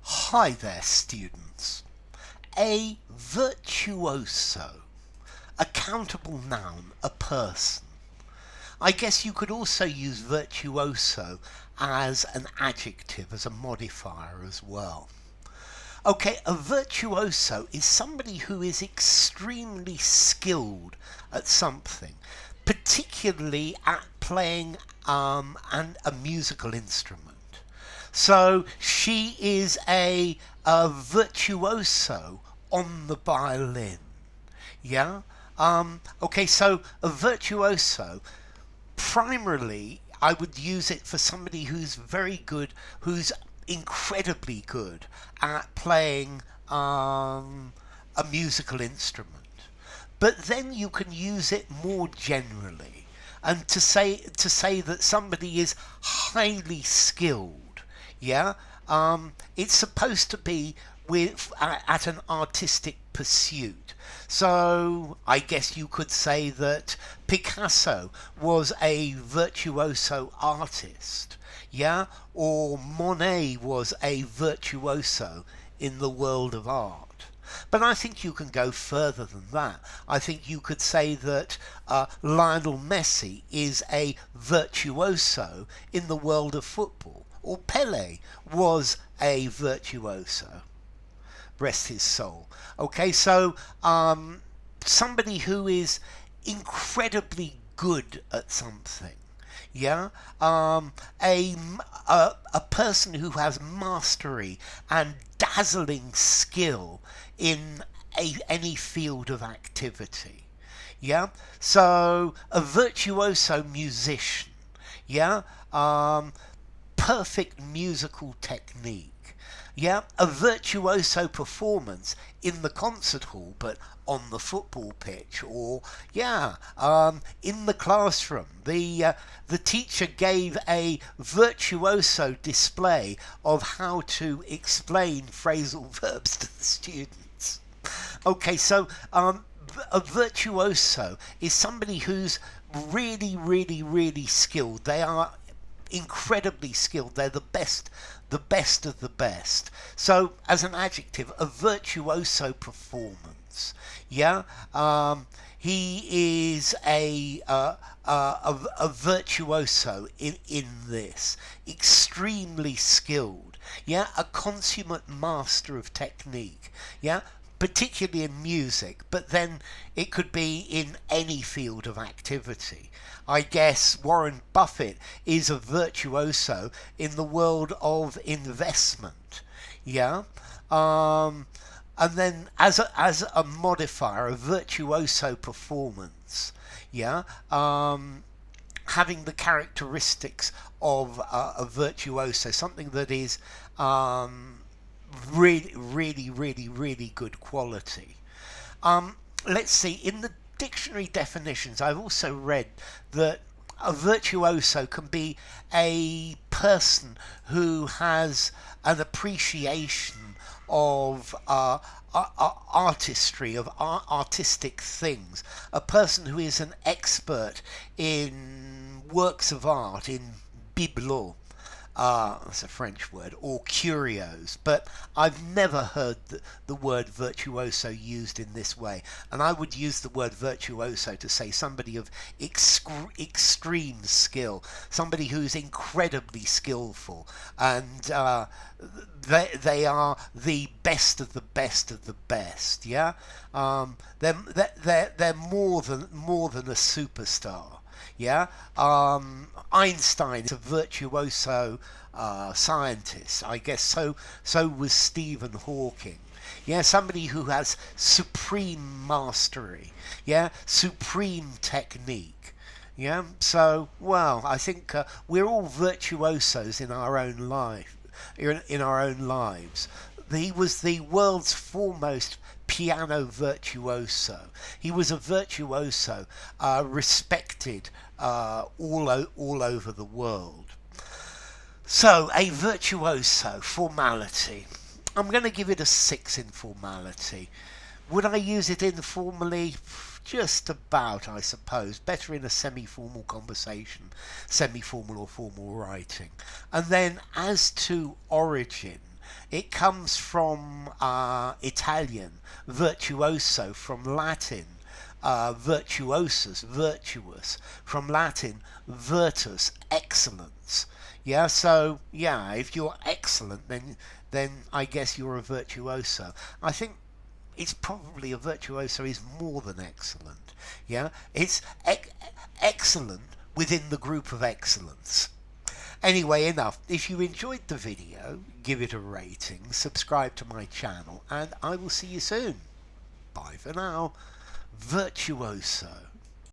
Hi there, students. A virtuoso. A countable noun, a person. I guess you could also use virtuoso as an adjective, as a modifier as well. Okay, a virtuoso is somebody who is extremely skilled at something, particularly at playing a musical instrument. So she is a virtuoso on the violin. Yeah? Okay, so a virtuoso, primarily, I would use it for somebody who's very good, who's incredibly good at playing a musical instrument. But then you can use it more generally, and to say that somebody is highly skilled. Yeah, it's supposed to be with at an artistic pursuit. So I guess you could say that Picasso was a virtuoso artist, yeah, or Monet was a virtuoso in the world of art. But I think you can go further than that. I think you could say that Lionel Messi is a virtuoso in the world of football, or Pele was a virtuoso. Rest his soul. Okay, so somebody who is incredibly good at something. Yeah, a, a person who has mastery and dazzling skill in any field of activity. Yeah, so a virtuoso musician. Yeah, perfect musical technique. Yeah, a virtuoso performance in the concert hall, but on the football pitch, or in the classroom. The teacher gave a virtuoso display of how to explain phrasal verbs to the students. Okay, so a virtuoso is somebody who's really, really, really skilled. They are incredibly skilled. They're the best of the best. So, as an adjective, a virtuoso performance. Yeah, he is a virtuoso in this, extremely skilled. Yeah, a consummate master of technique. Yeah, particularly in music, but then it could be in any field of activity. I guess Warren Buffett is a virtuoso in the world of investment. Yeah. And then as a modifier, a virtuoso performance. Yeah. Having the characteristics of a virtuoso, something that is really, really, really, really good quality. Let's see, in the dictionary definitions, I've also read that a virtuoso can be a person who has an appreciation of artistry, of artistic things, a person who is an expert in works of art, in bibelots, that's a French word, or curios, but I've never heard the word virtuoso used in this way, and I would use the word virtuoso to say somebody of extreme skill, somebody who's incredibly skillful, and they are the best of the best of the best. Yeah, they're more than a superstar. Yeah, Einstein is a virtuoso scientist. I guess so was Stephen Hawking. Yeah, somebody who has supreme mastery. Yeah, supreme technique. Yeah, so well, I think we're all virtuosos in our own life, in our own lives. He was the world's foremost piano virtuoso. He was a virtuoso, respected all over the world. So, a virtuoso, formality. I'm going to give it a 6 in formality. Would I use it informally? Just about, I suppose. Better in a semi-formal conversation, semi-formal or formal writing. And then, as to origin, It comes from Italian, virtuoso, from Latin, virtuosus, virtuous, from Latin, virtus, excellence. Yeah, so yeah, if you're excellent, then I guess you're a virtuoso. I think it's probably a virtuoso is more than excellent. Yeah, it's excellent within the group of excellence. Anyway, enough. If you enjoyed the video, give it a rating, subscribe to my channel, and I will see you soon. Bye for now. Virtuoso.